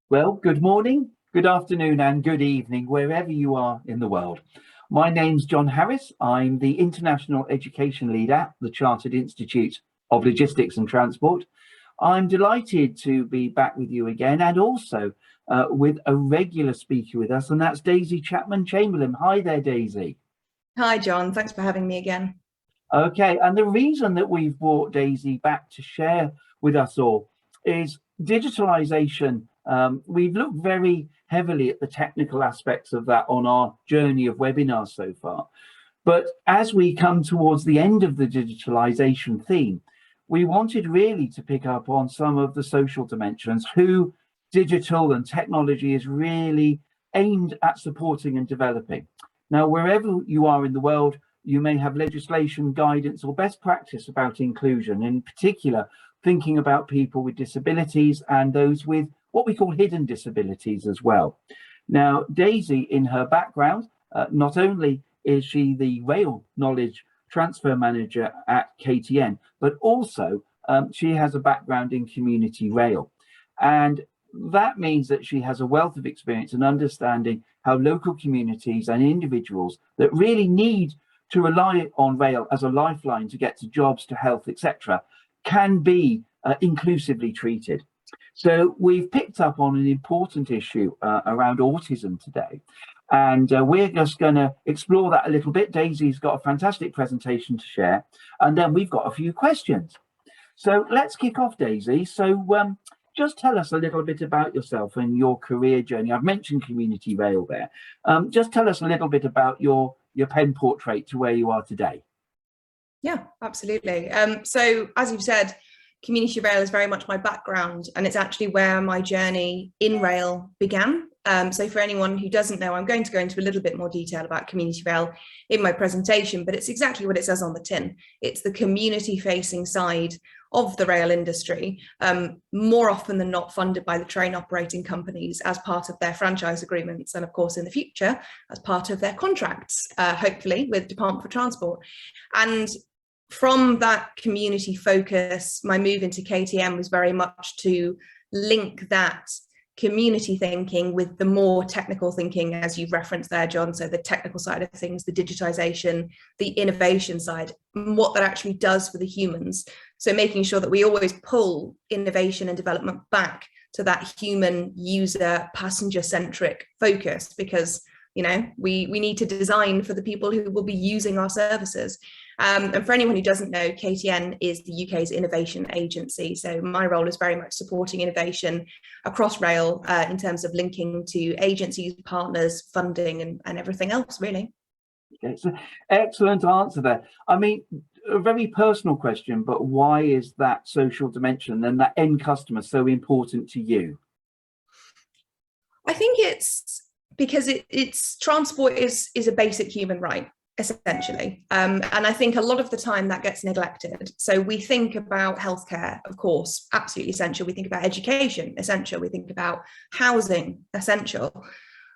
Well, good morning, good afternoon, and good evening, wherever you are in the world. My name's John Harris. I'm the International Education Lead at the Chartered Institute of Logistics and Transport. I'm delighted to be back with you again, and also with a regular speaker with us, and that's Daisy Chapman-Chamberlain. Hi there, Daisy. Hi, John. Thanks for having me again. Okay, and the reason that we've brought Daisy back to share with us all is digitalisation. We've looked very heavily at the technical aspects of that on our journey of webinars so far. But as we come towards the end of the digitalisation theme, we wanted really to pick up on some of the social dimensions, who digital and technology is really aimed at supporting and developing. Now, wherever you are in the world, you may have legislation, guidance, or best practice about inclusion, in particular, thinking about people with disabilities and those with what we call hidden disabilities as well. Now, Daisy, in her background, not only is she the rail knowledge transfer manager at KTN, but also she has a background in community rail. And that means that she has a wealth of experience in understanding how local communities and individuals that really need to rely on rail as a lifeline to get to jobs, to health, etc., can be inclusively treated. So we've picked up on an important issue around autism today, and we're just going to explore that a little bit. Daisy's got a fantastic presentation to share, and then we've got a few questions. So let's kick off, Daisy. So just tell us a little bit about yourself and your career journey. I've mentioned community rail there. Just tell us a little bit about your pen portrait to where you are today. Yeah, absolutely. So as you've said, community rail is very much my background, and it's actually where my journey in rail began. So for anyone who doesn't know, I'm going to go into a little bit more detail about community rail in my presentation, but it's exactly what it says on the tin. It's the community facing side of the rail industry, more often than not funded by the train operating companies as part of their franchise agreements, and of course in the future as part of their contracts, hopefully with Department for Transport. And from that community focus, my move into KTM was very much to link that community thinking with the more technical thinking, as you've referenced there, John. So the technical side of things, the digitization, the innovation side, what that actually does for the humans. So making sure that we always pull innovation and development back to that human user passenger centric focus, because we need to design for the people who will be using our services. And for anyone who doesn't know, KTN is the UK's innovation agency. So my role is very much supporting innovation across rail in terms of linking to agencies, partners, funding, and everything else, really. Okay, so excellent answer there. I mean, a very personal question, but why is that social dimension and that end customer so important to you? I think it's because it's transport is a basic human right, essentially. And I think a lot of the time that gets neglected. So we think about healthcare, of course, absolutely essential. We think about education, essential. We think about housing, essential.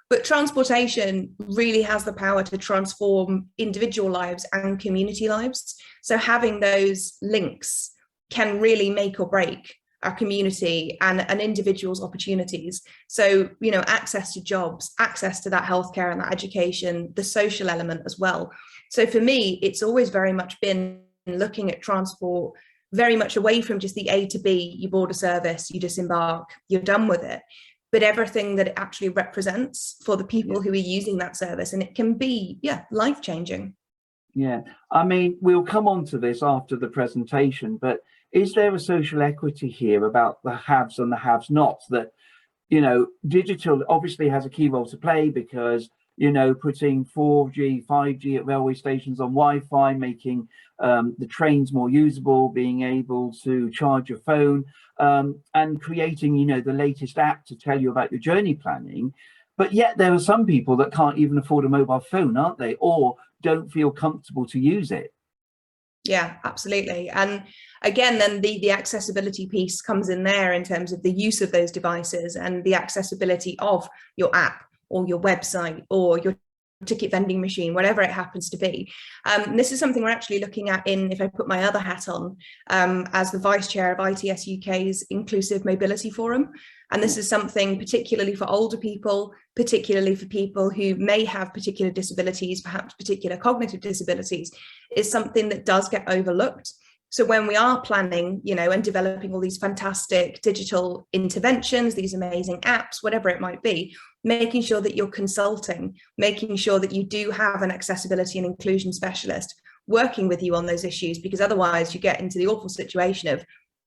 But transportation really has the power to transform individual lives and community lives. So having those links can really make or break our community and an individual's opportunities. So, access to jobs, access to that healthcare and that education, the social element as well. So for me, it's always very much been looking at transport very much away from just the A to B. You board a service, you disembark, you're done with it, but everything that it actually represents for the people who are using that service. And it can be, life-changing. Yeah, I mean, we'll come on to this after the presentation, but is there a social equity here about the haves and the have-nots that, digital obviously has a key role to play because, putting 4G, 5G at railway stations on Wi-Fi, making the trains more usable, being able to charge your phone, and creating, the latest app to tell you about your journey planning. But yet there are some people that can't even afford a mobile phone, aren't they? Or don't feel comfortable to use it. Yeah, absolutely. And again, then the accessibility piece comes in there in terms of the use of those devices and the accessibility of your app or your website or your ticket vending machine, whatever it happens to be. This is something we're actually looking at if I put my other hat on, as the Vice Chair of ITS UK's Inclusive Mobility Forum. And this is something particularly for older people, particularly for people who may have particular disabilities, perhaps particular cognitive disabilities, is something that does get overlooked. So when we are planning, and developing all these fantastic digital interventions, these amazing apps, whatever it might be, making sure that you're consulting, making sure that you do have an accessibility and inclusion specialist working with you on those issues, because otherwise you get into the awful situation of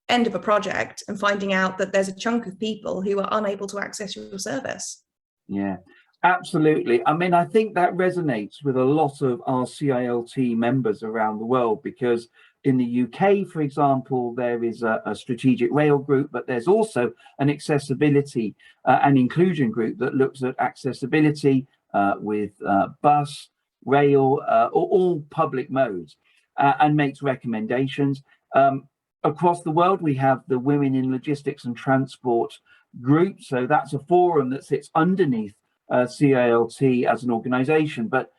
end of a project and finding out that there's a chunk of people who are unable to access your service. Yeah, absolutely. I mean, I think that resonates with a lot of our CILT members around the world, because in the UK, for example, there is a strategic rail group, but there's also an accessibility and inclusion group that looks at accessibility with bus, rail, all public modes, and makes recommendations. Across the world, we have the Women in Logistics and Transport group. So that's a forum that sits underneath CILT as an organization, but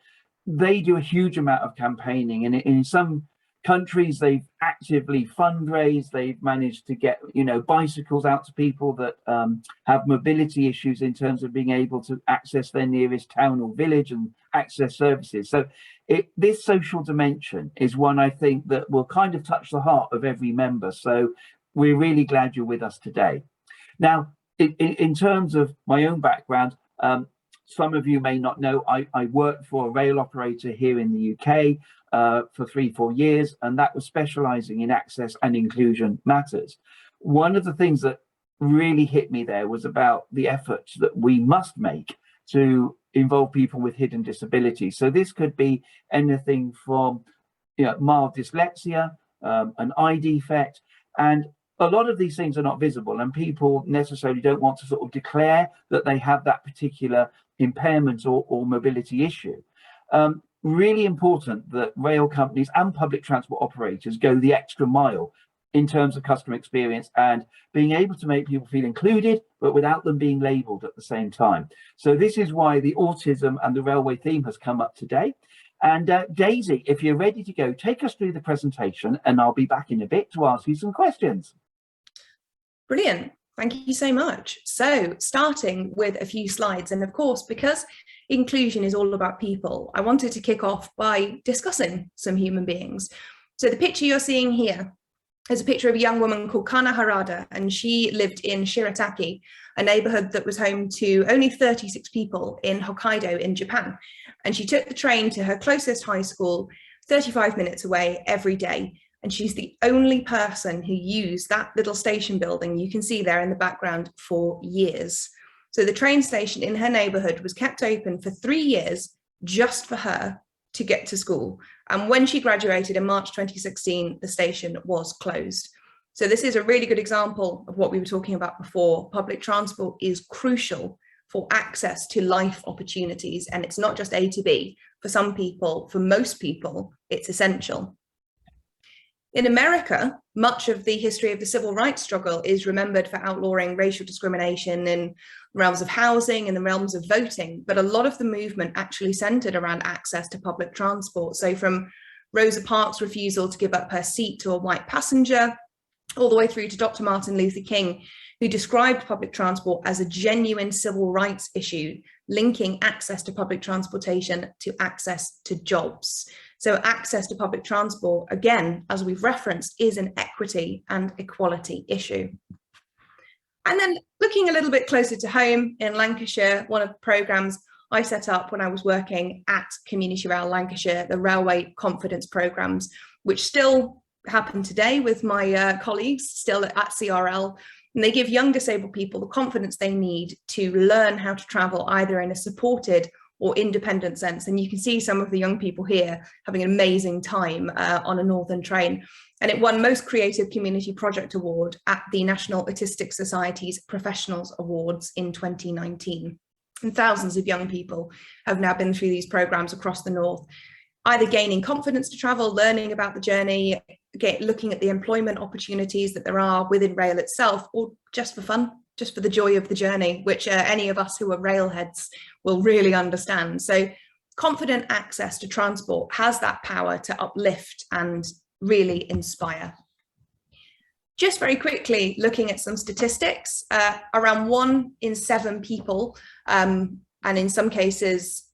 they do a huge amount of campaigning. And in some countries, they've actively fundraised. They've managed to get, bicycles out to people that have mobility issues in terms of being able to access their nearest town or village and access services. So this social dimension is one, I think, that will kind of touch the heart of every member. So we're really glad you're with us today. Now, in terms of my own background, some of you may not know, I worked for a rail operator here in the UK for 3-4 years, and that was specializing in access and inclusion matters. One of the things that really hit me there was about the efforts that we must make to involve people with hidden disabilities. So this could be anything from mild dyslexia, an eye defect, and a lot of these things are not visible, and people necessarily don't want to sort of declare that they have that particular impairment or mobility issue. Really important that rail companies and public transport operators go the extra mile in terms of customer experience and being able to make people feel included, but without them being labelled at the same time. So this is why the autism and the railway theme has come up today. And Daisy, if you're ready to go, take us through the presentation, and I'll be back in a bit to ask you some questions. Brilliant. Thank you so much. So starting with a few slides, and of course, because inclusion is all about people, I wanted to kick off by discussing some human beings. So the picture you're seeing here is a picture of a young woman called Kana Harada, and she lived in Shirataki, a neighborhood that was home to only 36 people in Hokkaido in Japan. And she took the train to her closest high school 35 minutes away every day. And she's the only person who used that little station building you can see there in the background for years. So the train station in her neighborhood was kept open for 3 years just for her to get to school. And when she graduated in March 2016, the station was closed. So this is a really good example of what we were talking about before. Public transport is crucial for access to life opportunities. And it's not just A to B. For some people, for most people, it's essential. In America, much of the history of the civil rights struggle is remembered for outlawing racial discrimination in realms of housing and the realms of voting, but a lot of the movement actually centered around access to public transport. So from Rosa Parks' refusal to give up her seat to a white passenger, all the way through to Dr. Martin Luther King, who described public transport as a genuine civil rights issue, linking access to public transportation to access to jobs. So access to public transport, again, as we've referenced, is an equity and equality issue. And then looking a little bit closer to home in Lancashire, one of the programmes I set up when I was working at Community Rail Lancashire, the Railway Confidence Programmes, which still happen today with my colleagues still at CRL. And they give young disabled people the confidence they need to learn how to travel either in a supported or independent sense. And you can see some of the young people here having an amazing time on a Northern train. And it won Most Creative Community Project Award at the National Autistic Society's Professionals Awards in 2019. And thousands of young people have now been through these programs across the North, either gaining confidence to travel, learning about the journey, looking at the employment opportunities that there are within rail itself, or just for fun, just for the joy of the journey, which any of us who are railheads will really understand. So confident access to transport has that power to uplift and really inspire. Just very quickly, looking at some statistics, around 1 in 7 people, and in some cases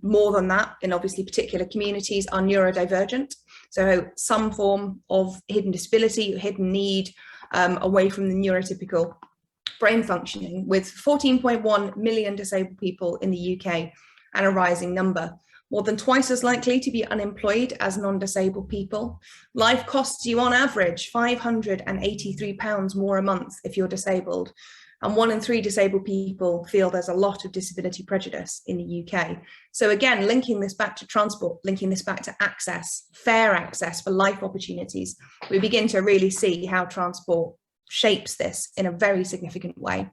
more than that, in obviously particular communities, are neurodivergent. So some form of hidden disability, hidden need, away from the neurotypical brain functioning, with 14.1 million disabled people in the UK and a rising number. More than twice as likely to be unemployed as non-disabled people. Life costs you on average £583 more a month if you're disabled. And 1 in 3 disabled people feel there's a lot of disability prejudice in the UK. So again, linking this back to transport, linking this back to access, fair access for life opportunities, we begin to really see how transport shapes this in a very significant way.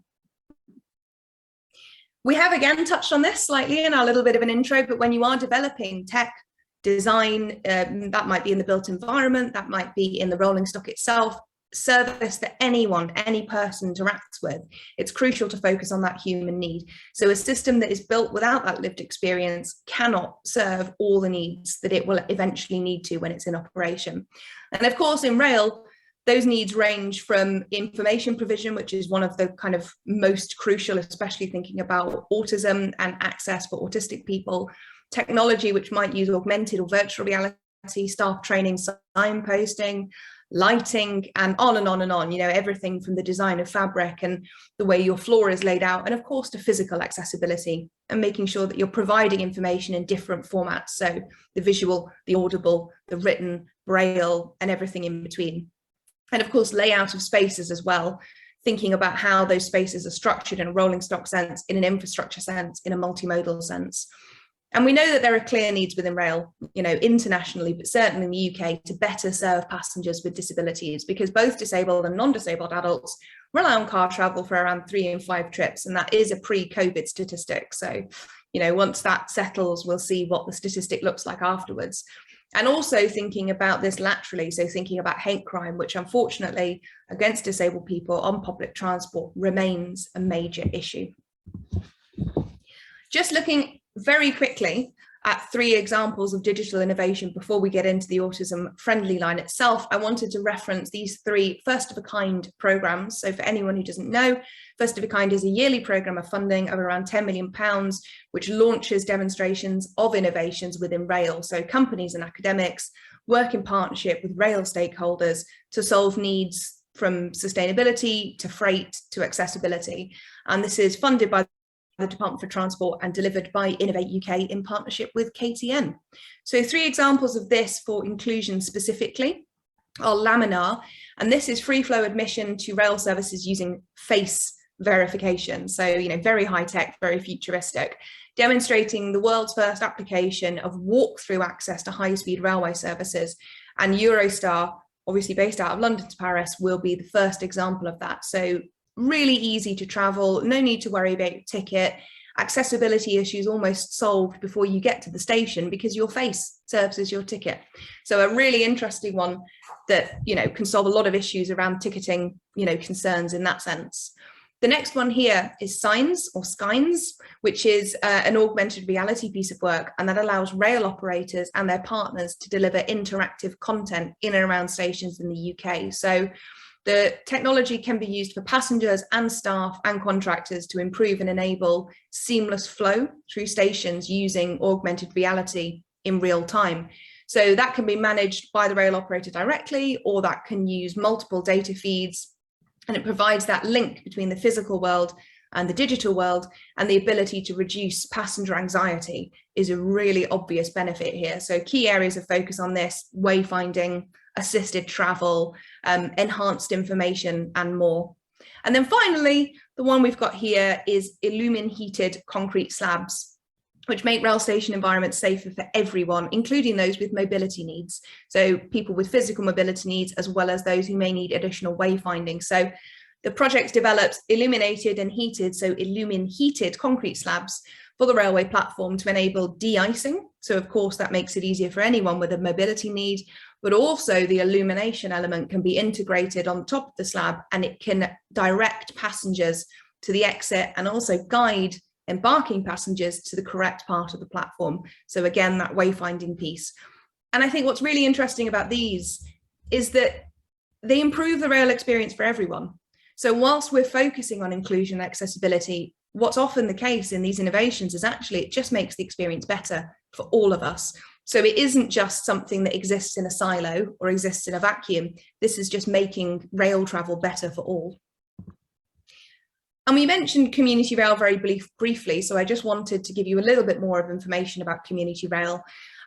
We have again touched on this slightly in our little bit of an intro, but when you are developing tech, design, that might be in the built environment, that might be in the rolling stock itself, service that anyone, any person interacts with, it's crucial to focus on that human need. So a system that is built without that lived experience cannot serve all the needs that it will eventually need to when it's in operation. And of course, in rail, those needs range from information provision, which is one of the kind of most crucial, especially thinking about autism and access for autistic people, technology, which might use augmented or virtual reality, staff training, signposting, lighting, and on and on and on, you know, everything from the design of fabric and the way your floor is laid out, and of course to physical accessibility and making sure that you're providing information in different formats. So the visual, the audible, the written, braille, and everything in between. And of course, layout of spaces as well, thinking about how those spaces are structured in a rolling stock sense, in an infrastructure sense, in a multimodal sense. And we know that there are clear needs within rail, you know, internationally, but certainly in the UK, to better serve passengers with disabilities, because both disabled and non-disabled adults rely on car travel for around 3 in 5 trips. And that is a pre-COVID statistic. So, you know, once that settles, we'll see what the statistic looks like afterwards. And also thinking about this laterally, so thinking about hate crime, which unfortunately against disabled people on public transport remains a major issue. Just looking very quickly at 3 examples of digital innovation before we get into the autism friendly line itself, I wanted to reference these 3 first of a kind programs. So for anyone who doesn't know, First of a Kind is a yearly programme of funding of around £10 million, which launches demonstrations of innovations within rail. So companies and academics work in partnership with rail stakeholders to solve needs from sustainability to freight to accessibility. And this is funded by the Department for Transport and delivered by Innovate UK in partnership with KTN. So 3 examples of this for inclusion specifically are Laminar, and this is free flow admission to rail services using face verification. So, you know, very high tech, very futuristic, demonstrating the world's first application of walk-through access to high-speed railway services. And Eurostar, obviously based out of London to Paris, will be the first example of that. So really easy to travel, no need to worry about your ticket, accessibility issues almost solved before you get to the station because your face serves as your ticket. So a really interesting one that, you know, can solve a lot of issues around ticketing, you know, concerns in that sense. The next one here is Signs or Skynes, which is an augmented reality piece of work, and that allows rail operators and their partners to deliver interactive content in and around stations in the UK. So the technology can be used for passengers and staff and contractors to improve and enable seamless flow through stations using augmented reality in real time. So that can be managed by the rail operator directly, or that can use multiple data feeds. And it provides that link between the physical world and the digital world, and the ability to reduce passenger anxiety is a really obvious benefit here. So key areas of focus on this: wayfinding, assisted travel, enhanced information, and more. And then finally, the one we've got here is Illumine heated concrete slabs, which make rail station environments safer for everyone, including those with mobility needs. So people with physical mobility needs, as well as those who may need additional wayfinding. So the project develops illuminated and heated, so Illumine heated concrete slabs for the railway platform to enable de-icing. So of course that makes it easier for anyone with a mobility need, but also the illumination element can be integrated on top of the slab, and it can direct passengers to the exit and also guide embarking passengers to the correct part of the platform. So again, that wayfinding piece. And I think what's really interesting about these is that they improve the rail experience for everyone. So whilst we're focusing on inclusion and accessibility, what's often the case in these innovations is actually it just makes the experience better for all of us. So it isn't just something that exists in a silo or exists in a vacuum. This is just making rail travel better for all. And we mentioned community rail very briefly, so I just wanted to give you a little bit more of information about community rail.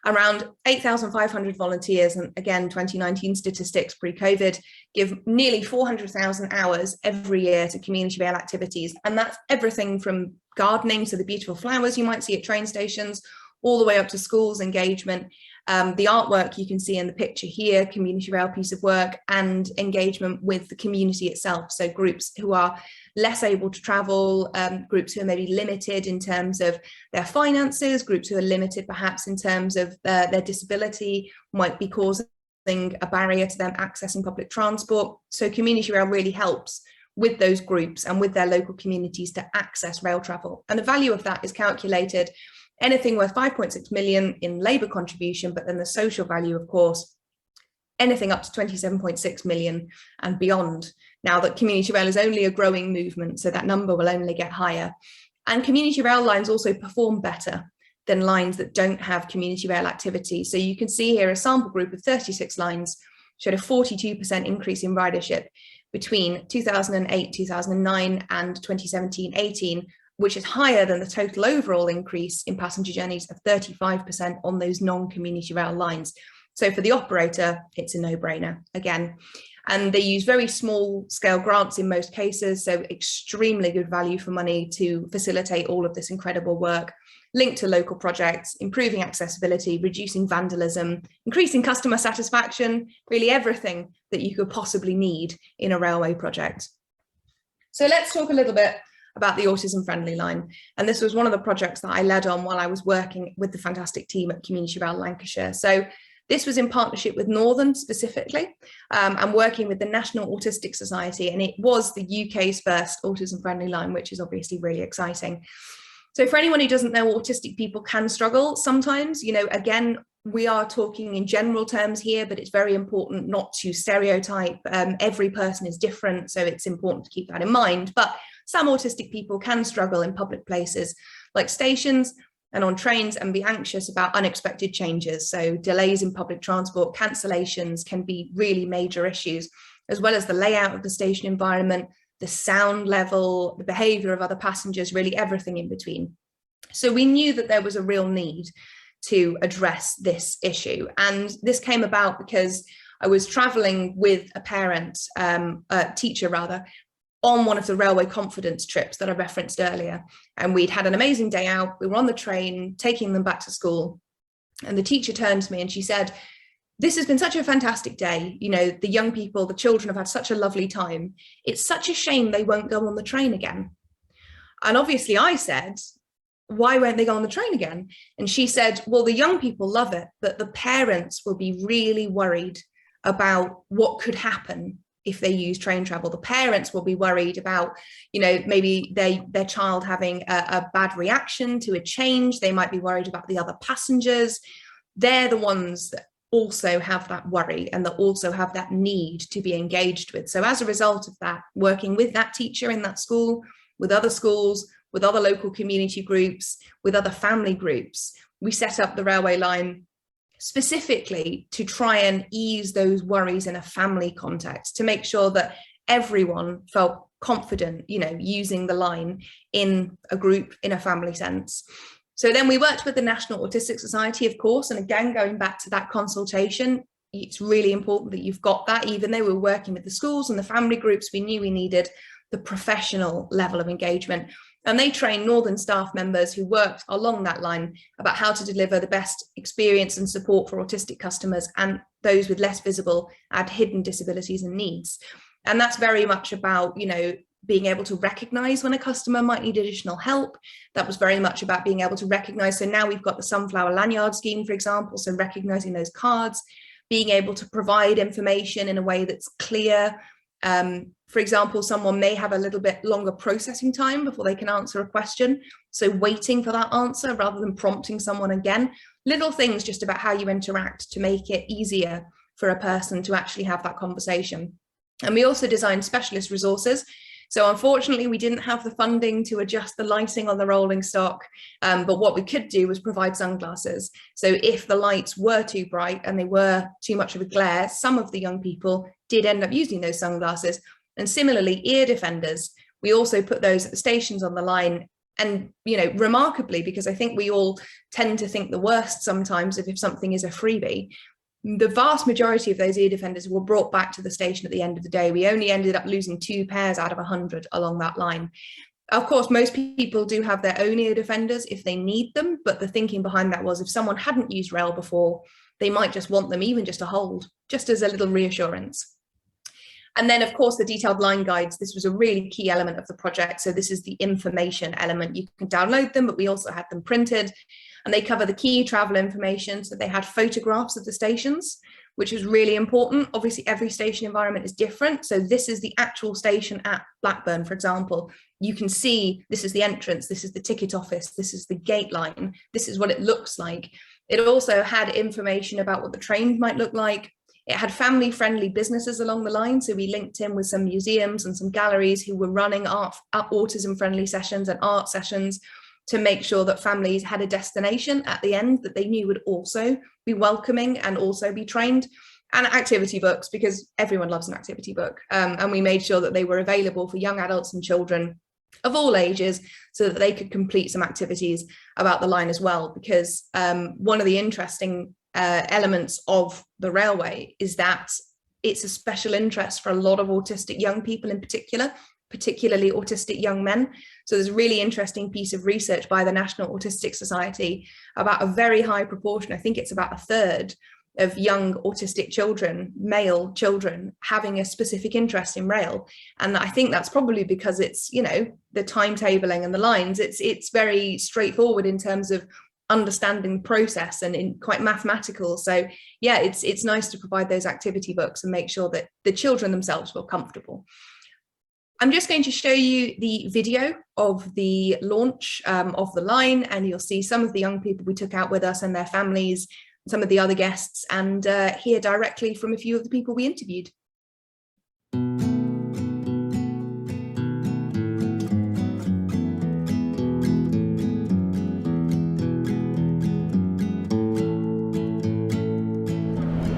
Around 8,500 volunteers, and again, 2019 statistics pre-COVID, give nearly 400,000 hours every year to community rail activities. And that's everything from gardening, so the beautiful flowers you might see at train stations, all the way up to schools engagement. The artwork you can see in the picture here, community rail piece of work, and engagement with the community itself. So groups who are less able to travel, groups who are maybe limited in terms of their finances, groups who are limited perhaps in terms of their disability, might be causing a barrier to them accessing public transport. So community rail really helps with those groups and with their local communities to access rail travel. And the value of that is calculated anything worth 5.6 million in labour contribution, but then the social value, of course, anything up to 27.6 million and beyond. Now that community rail is only a growing movement, so that number will only get higher. And community rail lines also perform better than lines that don't have community rail activity. So you can see here a sample group of 36 lines showed a 42% increase in ridership between 2008, 2009 and 2017-18, which is higher than the total overall increase in passenger journeys of 35% on those non-community rail lines. So for the operator, it's a no-brainer again. And they use very small scale grants in most cases, so extremely good value for money to facilitate all of this incredible work, linked to local projects, improving accessibility, reducing vandalism, increasing customer satisfaction, really everything that you could possibly need in a railway project. So let's talk a little bit about the autism friendly line. And this was one of the projects that I led on while I was working with the fantastic team at Community Rail Lancashire. So this was in partnership with Northern specifically, and working with the National Autistic Society, and it was the UK's first autism friendly line, which is obviously really exciting. So for anyone who doesn't know, autistic people can struggle sometimes, you know, again, we are talking in general terms here, but it's very important not to stereotype. Every person is different, so it's important to keep that in mind. But some autistic people can struggle in public places like stations and on trains and be anxious about unexpected changes. So delays in public transport, cancellations can be really major issues, as well as the layout of the station environment, the sound level, the behaviour of other passengers, really everything in between. So we knew that there was a real need to address this issue. And this came about because I was travelling with a parent, a teacher rather, on one of the railway confidence trips that I referenced earlier. And we'd had an amazing day out. We were on the train, taking them back to school. And the teacher turned to me and she said, "This has been such a fantastic day. You know, the young people, the children have had such a lovely time. It's such a shame they won't go on the train again." And obviously I said, "Why won't they go on the train again?" And she said, "Well, the young people love it, but the parents will be really worried about what could happen if they use train travel. The parents will be worried about, you know, maybe their child having a bad reaction to a change. They might be worried about the other passengers. They're the ones that also have that worry and that also have that need to be engaged with." So as a result of that, working with that teacher in that school, with other schools, with other local community groups, with other family groups, we set up the railway line specifically to try and ease those worries in a family context, to make sure that everyone felt confident, you know, using the line in a group, in a family sense. So then we worked with the National Autistic Society, of course, and again, going back to that consultation, it's really important that you've got that. Even though we were working with the schools and the family groups, we knew we needed the professional level of engagement. And they train Northern staff members who worked along that line about how to deliver the best experience and support for autistic customers and those with less visible and hidden disabilities and needs. And that's very much about, you know, being able to recognize when a customer might need additional help. That was very much about being able to recognize. So now we've got the Sunflower Lanyard scheme, for example, so recognizing those cards, being able to provide information in a way that's clear, For example, someone may have a little bit longer processing time before they can answer a question. So waiting for that answer rather than prompting someone again. Little things just about how you interact to make it easier for a person to actually have that conversation. And we also designed specialist resources. So unfortunately, we didn't have the funding to adjust the lighting on the rolling stock, but what we could do was provide sunglasses. So if the lights were too bright and they were too much of a glare, some of the young people did end up using those sunglasses. And similarly, ear defenders, we also put those at the stations on the line. And, you know, remarkably, because I think we all tend to think the worst sometimes if something is a freebie, the vast majority of those ear defenders were brought back to the station at the end of the day. We only ended up losing 2 pairs out of 100 along that line. Of course, most people do have their own ear defenders if they need them, but the thinking behind that was if someone hadn't used rail before, they might just want them even just to hold, just as a little reassurance. And then, of course, the detailed line guides. This was a really key element of the project. So this is the information element. You can download them, but we also had them printed, and they cover the key travel information. So they had photographs of the stations, which was really important. Obviously, every station environment is different. So this is the actual station at Blackburn, for example. You can see this is the entrance, this is the ticket office, this is the gate line, this is what it looks like. It also had information about what the trains might look like. It had family-friendly businesses along the line, so we linked in with some museums and some galleries who were running autism-friendly sessions and art sessions to make sure that families had a destination at the end that they knew would also be welcoming and also be trained, and activity books, because everyone loves an activity book. And we made sure that they were available for young adults and children of all ages so that they could complete some activities about the line as well, because one of the interesting elements of the railway is that it's a special interest for a lot of autistic young people in particular, particularly autistic young men. So there's a really interesting piece of research by the National Autistic Society about a very high proportion, I think it's about 1/3 of young autistic children, male children, having a specific interest in rail. And I think that's probably because it's, you know, the timetabling and the lines, it's very straightforward in terms of understanding the process and quite mathematical. So yeah, it's nice to provide those activity books and make sure that the children themselves feel comfortable. I'm just going to show you the video of the launch of the line, and you'll see some of the young people we took out with us and their families, some of the other guests, and hear directly from a few of the people we interviewed.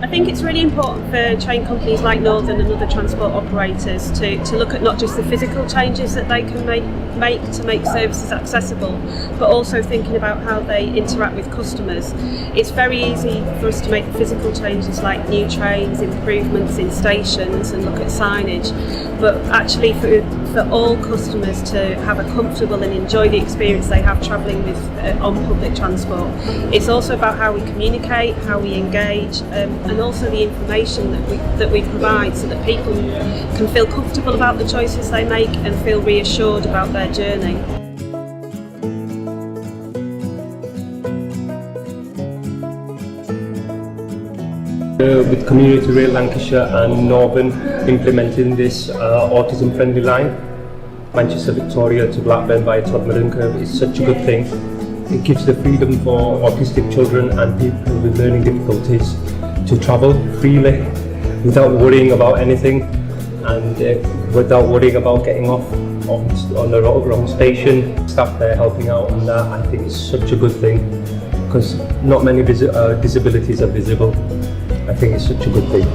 I think it's really important for train companies like Northern and other transport operators to look at not just the physical changes that they can make to make services accessible, but also thinking about how they interact with customers. It's very easy for us to make the physical changes like new trains, improvements in stations, and look at signage, but actually for all customers to have a comfortable and enjoy the experience they have travelling with on public transport. It's also about how we communicate, how we engage, and also the information that we provide so that people can feel comfortable about the choices they make and feel reassured about their journey. With Community Rail Lancashire and Northern implementing this autism-friendly line, Manchester Victoria to Blackburn by Todmorden Curve is such a good thing. It gives the freedom for autistic children and people with learning difficulties to travel freely without worrying about anything and without worrying about getting off on the wrong station. Staff there helping out on that, I think it's such a good thing because not many disabilities are visible. I think it's such a good thing.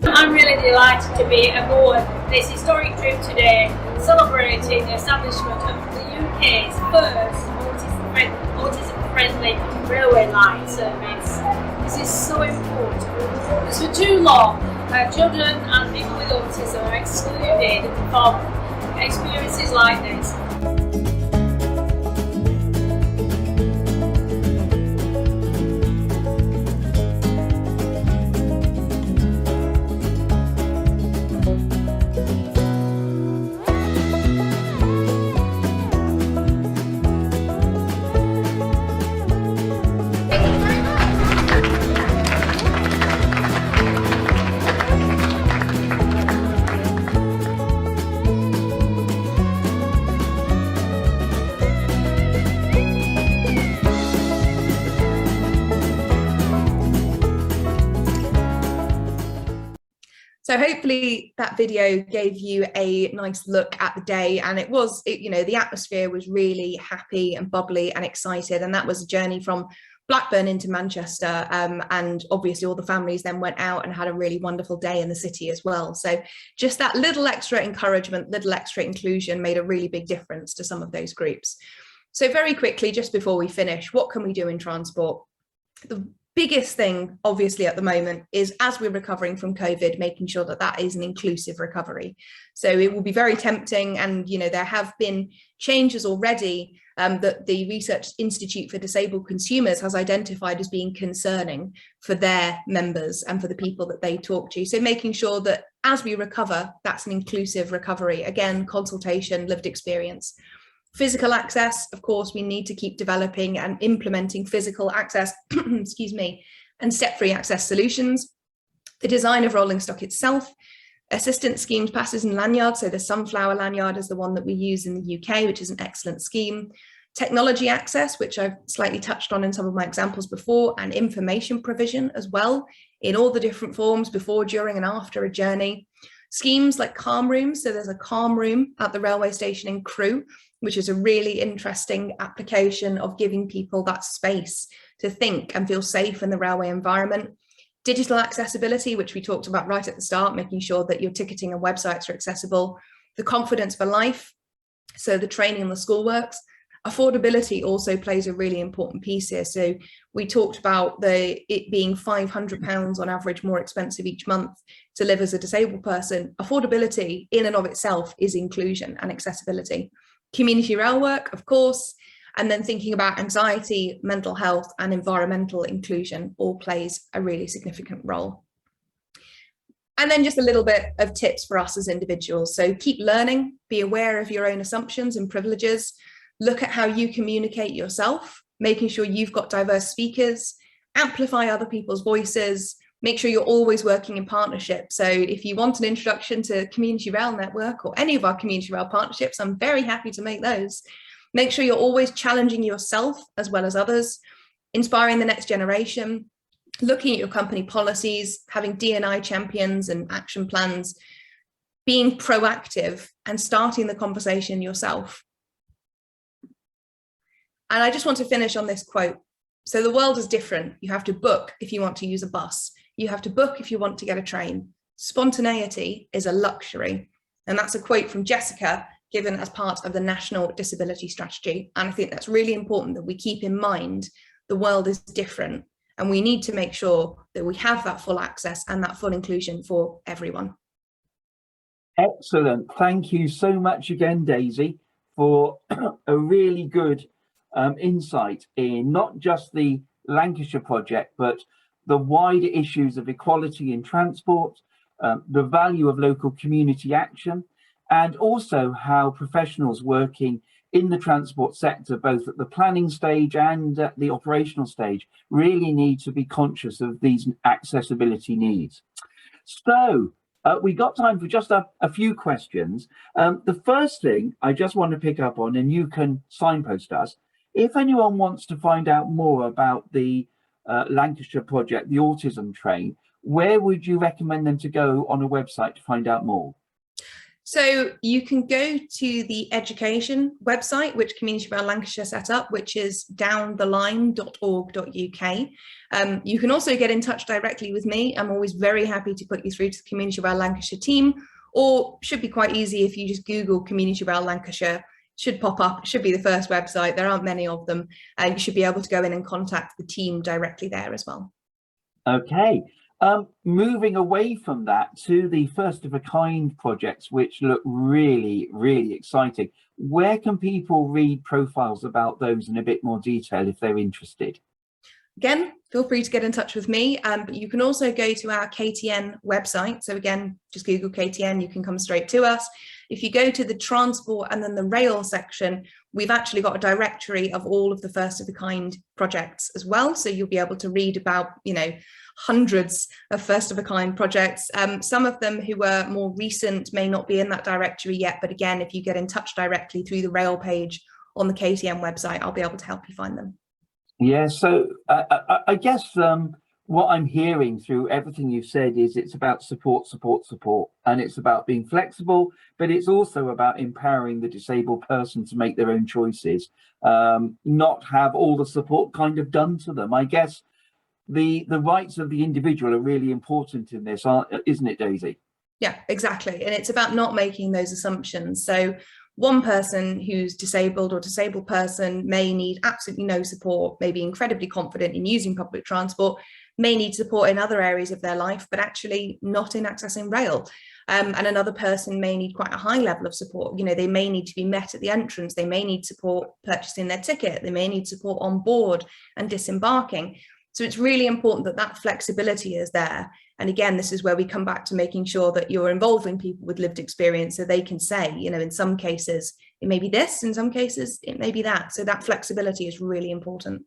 I'm really delighted to be aboard this historic trip today, celebrating the establishment of the UK's first autism-friendly railway line service. This is so important because for too long, children and people with autism are excluded from experiences like this. So hopefully that video gave you a nice look at the day, and it was, you know, the atmosphere was really happy and bubbly and excited, and that was a journey from Blackburn into Manchester, and obviously all the families then went out and had a really wonderful day in the city as well. So just that little extra encouragement, little extra inclusion made a really big difference to some of those groups. So very quickly, just before we finish, what can we do in transport? The biggest thing, obviously, at the moment is, as we're recovering from COVID, making sure that that is an inclusive recovery. So it will be very tempting, and you know, there have been changes already that the Research Institute for Disabled Consumers has identified as being concerning for their members and for the people that they talk to. So making sure that as we recover, that's an inclusive recovery. Again, consultation, lived experience. Physical access, of course, we need to keep developing and implementing physical access, excuse me, and step-free access solutions. The design of rolling stock itself, assistance schemes, passes and lanyards. So the sunflower lanyard is the one that we use in the UK, which is an excellent scheme. Technology access, which I've slightly touched on in some of my examples before, and information provision as well, in all the different forms before, during and after a journey. Schemes like calm rooms. So there's a calm room at the railway station in Crewe, which is a really interesting application of giving people that space to think and feel safe in the railway environment. Digital accessibility, which we talked about right at the start, making sure that your ticketing and websites are accessible. The confidence for life, so the training and the schoolworks. Affordability also plays a really important piece here. So we talked about it being £500 on average more expensive each month to live as a disabled person. Affordability in and of itself is inclusion and accessibility. Community rail work, of course, and then thinking about anxiety, mental health and environmental inclusion all plays a really significant role. And then just a little bit of tips for us as individuals. So keep learning, be aware of your own assumptions and privileges, look at how you communicate yourself, making sure you've got diverse speakers, amplify other people's voices, make sure you're always working in partnership. So if you want an introduction to Community Rail Network or any of our Community Rail partnerships, I'm very happy to make those. Make sure you're always challenging yourself as well as others, inspiring the next generation, looking at your company policies, having D&I champions and action plans, being proactive and starting the conversation yourself. And I just want to finish on this quote. So the world is different. You have to book if you want to use a bus. You have to book if you want to get a train. Spontaneity is a luxury. And that's a quote from Jessica, given as part of the National Disability Strategy. And I think that's really important that we keep in mind the world is different, and we need to make sure that we have that full access and that full inclusion for everyone. Excellent. Thank you so much again, Daisy, for a really good insight in not just the Lancashire project, but the wider issues of equality in transport, the value of local community action, and also how professionals working in the transport sector, both at the planning stage and at the operational stage, really need to be conscious of these accessibility needs. So we got time for just a few questions. The first thing I just want to pick up on, and you can signpost us, if anyone wants to find out more about the Lancashire project, the Autism Train, where would you recommend them to go on a website to find out more? So you can go to the education website, which Community Rail Lancashire set up, which is downtheline.org.uk. You can also get in touch directly with me. I'm always very happy to put you through to the Community Rail Lancashire team, or should be quite easy if you just Google Community Rail Lancashire. Should pop up, it should be the first website. There aren't many of them, and you should be able to go in and contact the team directly there as well. Okay. Moving away from that to the first of a kind projects, which look really, really exciting. Where can people read profiles about those in a bit more detail if they're interested? Again, feel free to get in touch with me, but you can also go to our KTN website. So again, just Google KTN, you can come straight to us. If you go to the transport and then the rail section, we've actually got a directory of all of the first of a kind projects as well. So you'll be able to read about, you know, hundreds of first of a kind projects. Some of them who are more recent may not be in that directory yet, but again, if you get in touch directly through the rail page on the KTN website, I'll be able to help you find them. Yeah, so I guess what I'm hearing through everything you've said is it's about support, and it's about being flexible, but it's also about empowering the disabled person to make their own choices, not have all the support kind of done to them. I guess the rights of the individual are really important in this, isn't it, Daisy? Yeah, exactly. And it's about not making those assumptions. So one person who's disabled or disabled person may need absolutely no support, may be incredibly confident in using public transport, may need support in other areas of their life, but actually not in accessing rail. And another person may need quite a high level of support. You know, they may need to be met at the entrance, they may need support purchasing their ticket, they may need support on board and disembarking. So it's really important that that flexibility is there. And again, this is where we come back to making sure that you're involving people with lived experience so they can say, you know, in some cases, it may be this, in some cases, it may be that. So that flexibility is really important.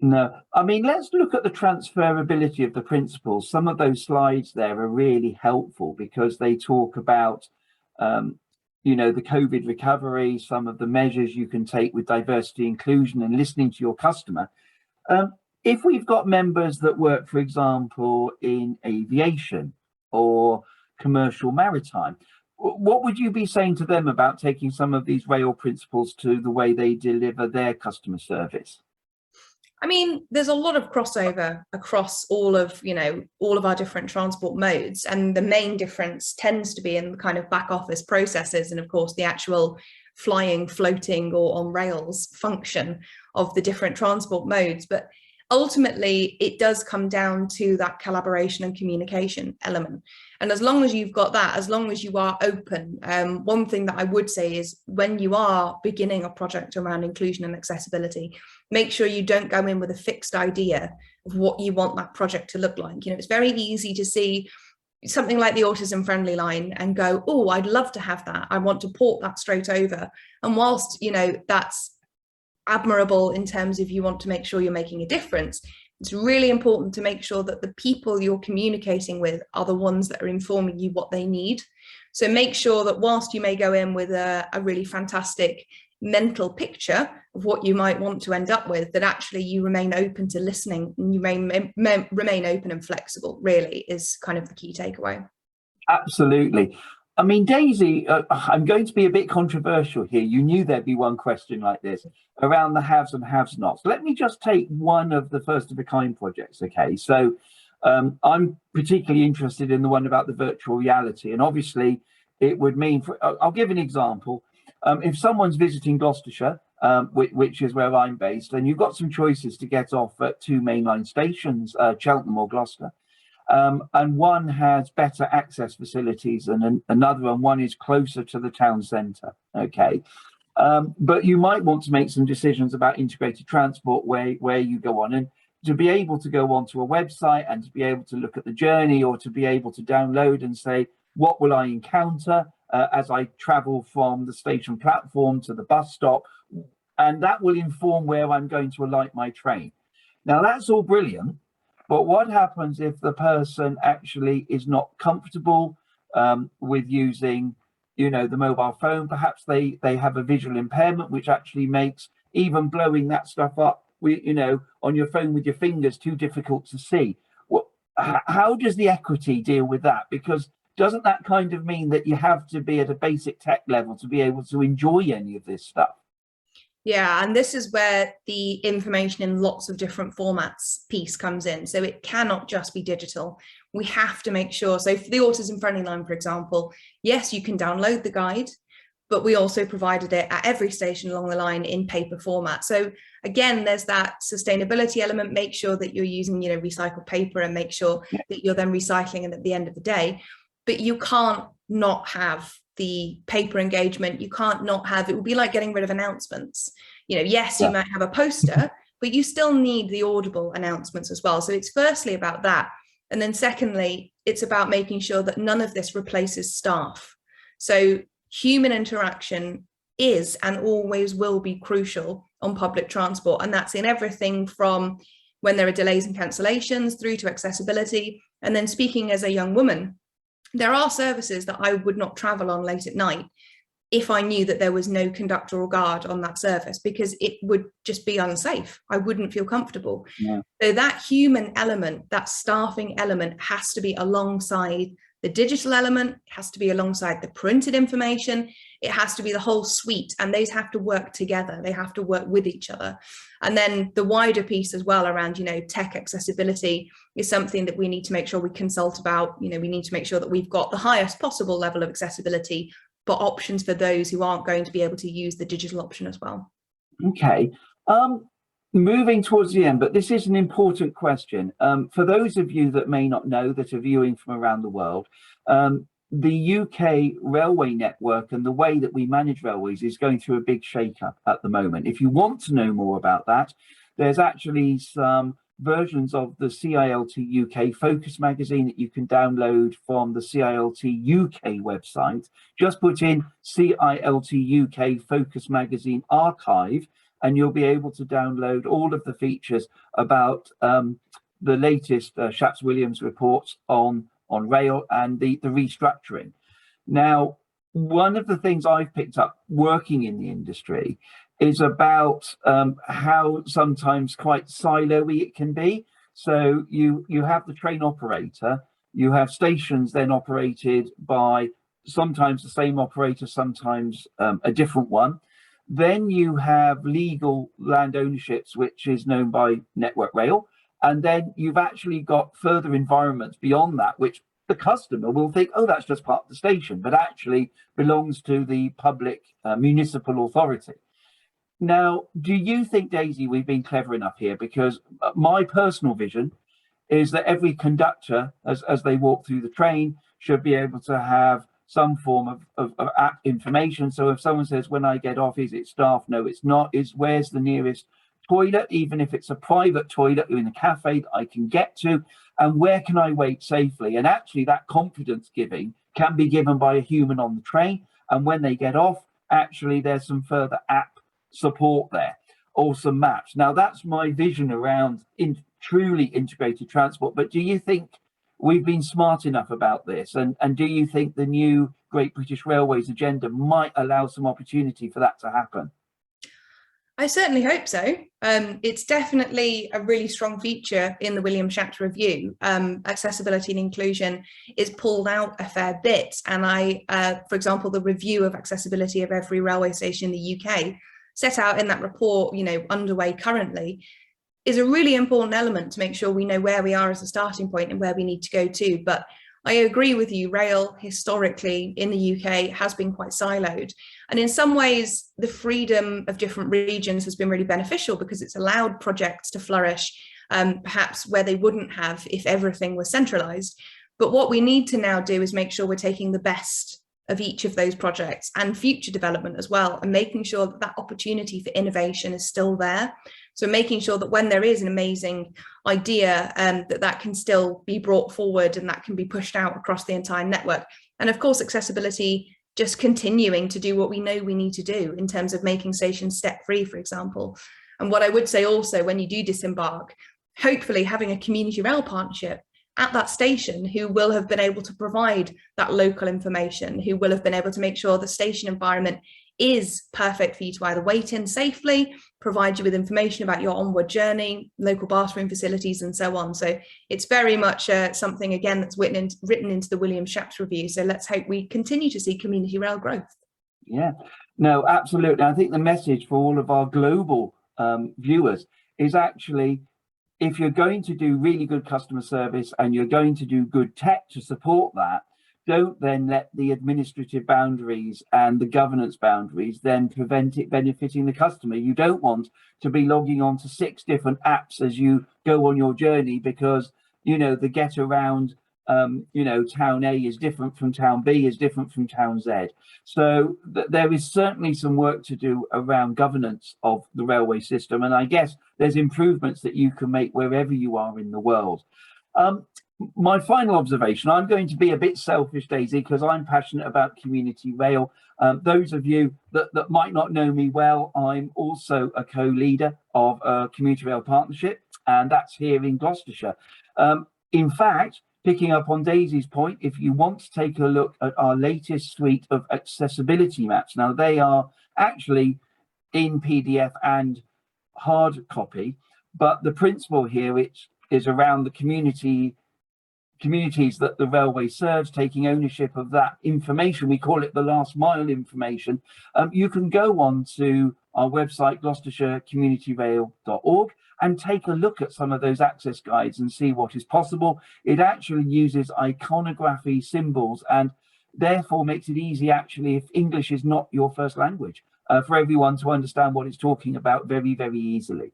No, I mean, let's look at the transferability of the principles. Some of those slides there are really helpful because they talk about, you know, the COVID recovery, some of the measures you can take with diversity, inclusion, and listening to your customer. If we've got members that work, for example, in aviation or commercial maritime, what would you be saying to them about taking some of these rail principles to the way they deliver their customer service? I mean, there's a lot of crossover across all of, you know, all of our different transport modes. And the main difference tends to be in the kind of back office processes and, of course, the actual flying, floating or on rails function of the different transport modes. But ultimately, it does come down to that collaboration and communication element. And as long as you've got that, as long as you are open, one thing that I would say is when you are beginning a project around inclusion and accessibility, make sure you don't go in with a fixed idea of what you want that project to look like. You know, it's very easy to see something like the Autism Friendly Line and go, oh, I'd love to have that. I want to port that straight over. And whilst, you know, that's admirable in terms of you want to make sure you're making a difference, it's really important to make sure that the people you're communicating with are the ones that are informing you what they need. So make sure that whilst you may go in with a really fantastic mental picture of what you might want to end up with, that actually you remain open to listening and you remain open and flexible, really is kind of the key takeaway. Absolutely. I mean, Daisy, I'm going to be a bit controversial here. You knew there'd be one question like this around the haves and have-nots. Let me just take one of the first of a kind projects, okay? So I'm particularly interested in the one about the virtual reality. And obviously it would mean, I'll give an example. If someone's visiting Gloucestershire, which is where I'm based, and you've got some choices to get off at two mainline stations, Cheltenham or Gloucester, and one has better access facilities than another, and one is closer to the town centre, okay? But you might want to make some decisions about integrated transport where you go on, and to be able to go onto a website and to be able to look at the journey, or to be able to download and say, what will I encounter as I travel from the station platform to the bus stop, and that will inform where I'm going to alight my train. Now that's all brilliant, but what happens if the person actually is not comfortable with using, you know, the mobile phone? Perhaps they have a visual impairment, which actually makes even blowing that stuff up, you know, on your phone with your fingers too difficult to see. How does the equity deal with that? Because doesn't that kind of mean that you have to be at a basic tech level to be able to enjoy any of this stuff? Yeah, and this is where the information in lots of different formats piece comes in. So it cannot just be digital. We have to make sure. So for the Autism Friendly Line, for example, yes, you can download the guide, but we also provided it at every station along the line in paper format. So again, there's that sustainability element. Make sure that you're using, you know, recycled paper, and make sure that you're then recycling it at the end of the day. But you can't not have the paper engagement. You can't not have, it would be like getting rid of announcements. You know, yes, you might have a poster, but you still need the audible announcements as well. So it's firstly about that. And then secondly, it's about making sure that none of this replaces staff. So human interaction is and always will be crucial on public transport. And that's in everything from when there are delays and cancellations through to accessibility. And then speaking as a young woman, there are services that I would not travel on late at night. if I knew that there was no conductor or guard on that service, because it would just be unsafe. I wouldn't feel comfortable. Yeah. So that human element, that staffing element, has to be alongside the digital element, has to be alongside the printed information. It has to be the whole suite, and those have to work together. They have to work with each other. And then the wider piece as well around, tech accessibility is something that we need to make sure we consult about. We need to make sure that we've got the highest possible level of accessibility, but options for those who aren't going to be able to use the digital option as well. Okay. Moving towards the end, but this is an important question. For those of you that may not know, that are viewing from around the world, the UK railway network and the way that we manage railways is going through a big shake-up at the moment. If you want to know more about that, there's actually some versions of the CILT UK Focus magazine that you can download from the CILT UK website. Just put in CILT UK Focus magazine archive, and you'll be able to download all of the features about the latest Shaps-Williams reports on rail and the restructuring. Now, one of the things I've picked up working in the industry is about how sometimes quite silo-y it can be. So you have the train operator, you have stations then operated by sometimes the same operator, sometimes a different one. Then you have legal land ownerships, which is known by Network Rail. And then you've actually got further environments beyond that, which the customer will think, oh, that's just part of the station, but actually belongs to the public municipal authority. Now, do you think, Daisy, we've been clever enough here? Because my personal vision is that every conductor, as they walk through the train, should be able to have some form of app information. So if someone says, when I get off, is it staff? No, it's not. Where's the nearest toilet, even if it's a private toilet in a cafe that I can get to, and where can I wait safely? And actually that confidence giving can be given by a human on the train. And when they get off, actually there's some further app support there, or some maps. Now that's my vision around truly integrated transport. But do you think we've been smart enough about this? And do you think the new Great British Railways agenda might allow some opportunity for that to happen? I certainly hope so. It's definitely a really strong feature in the William Shaps review. Accessibility and inclusion is pulled out a fair bit. And for example, the review of accessibility of every railway station in the UK set out in that report, underway currently, is a really important element to make sure we know where we are as a starting point and where we need to go to. But I agree with you, rail historically in the UK has been quite siloed. And in some ways, the freedom of different regions has been really beneficial because it's allowed projects to flourish, perhaps where they wouldn't have if everything was centralized. But what we need to now do is make sure we're taking the best of each of those projects and future development as well, and making sure that that opportunity for innovation is still there. So making sure that when there is an amazing idea, that can still be brought forward and that can be pushed out across the entire network. And of course, accessibility just continuing to do what we know we need to do in terms of making stations step-free, for example. And what I would say also, when you do disembark, hopefully having a community rail partnership at that station who will have been able to provide that local information, who will have been able to make sure the station environment is perfect for you to either wait in safely, provide you with information about your onward journey, local bathroom facilities, and so on. So it's very much something, again, that's written into the William Shaps review. So let's hope we continue to see community rail growth. Yeah, no, absolutely. I think the message for all of our global viewers is actually, if you're going to do really good customer service and you're going to do good tech to support that, don't then let the administrative boundaries and the governance boundaries then prevent it benefiting the customer. You don't want to be logging on to 6 different apps as you go on your journey because, the get around, town A is different from town B, is different from town Z. So there is certainly some work to do around governance of the railway system. And I guess there's improvements that you can make wherever you are in the world. My final observation, I'm going to be a bit selfish, Daisy, because I'm passionate about community rail. Those of you that might not know me well, I'm also a co-leader of a community rail partnership, and that's here in Gloucestershire. In fact, picking up on Daisy's point, if you want to take a look at our latest suite of accessibility maps, now they are actually in PDF and hard copy, but the principle here is around the communities that the railway serves, taking ownership of that information. We call it the last mile information. You can go on to our website, gloucestershirecommunityrail.org, and take a look at some of those access guides and see what is possible. It actually uses iconography, symbols, and therefore makes it easy, actually, if English is not your first language, for everyone to understand what it's talking about very, very easily.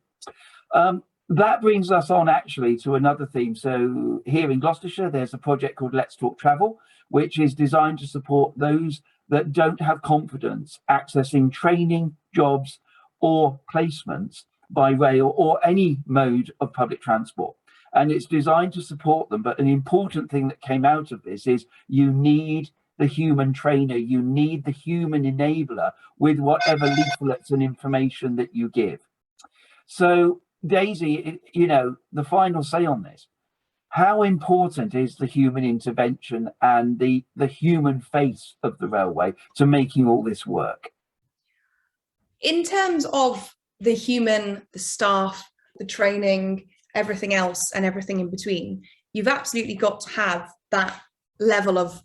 That brings us on actually to another theme. So here in Gloucestershire, there's a project called Let's Talk Travel, which is designed to support those that don't have confidence accessing training, jobs, or placements by rail or any mode of public transport. And it's designed to support them. But an important thing that came out of this is you need the human trainer, you need the human enabler with whatever leaflets and information that you give. So Daisy, you know, the final say on this, how important is the human intervention and the human face of the railway to making all this work? In terms of the human, the staff, the training, everything else and everything in between, you've absolutely got to have that level of,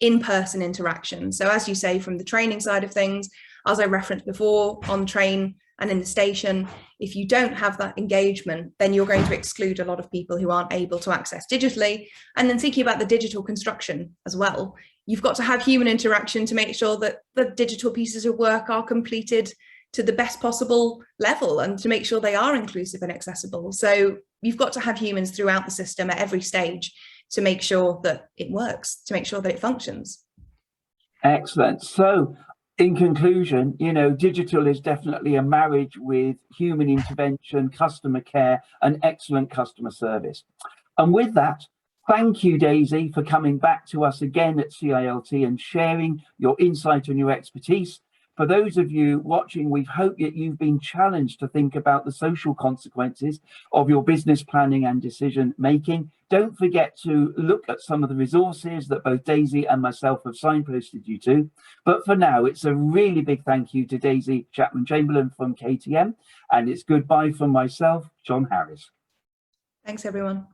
in-person interaction. So as you say, from the training side of things, as I referenced before, on train and in the station, if you don't have that engagement, then you're going to exclude a lot of people who aren't able to access digitally. And then thinking about the digital construction as well, you've got to have human interaction to make sure that the digital pieces of work are completed to the best possible level and to make sure they are inclusive and accessible. So you've got to have humans throughout the system at every stage to make sure that it works, to make sure that it functions. Excellent. So in conclusion, you know, digital is definitely a marriage with human intervention, customer care, and excellent customer service. And with that, thank you, Daisy, for coming back to us again at CILT and sharing your insight and your expertise. For those of you watching, we hope that you've been challenged to think about the social consequences of your business planning and decision making. Don't forget to look at some of the resources that both Daisy and myself have signposted you to. But for now, it's a really big thank you to Daisy Chapman-Chamberlain from KTM, and it's goodbye from myself, John Harris. Thanks, everyone.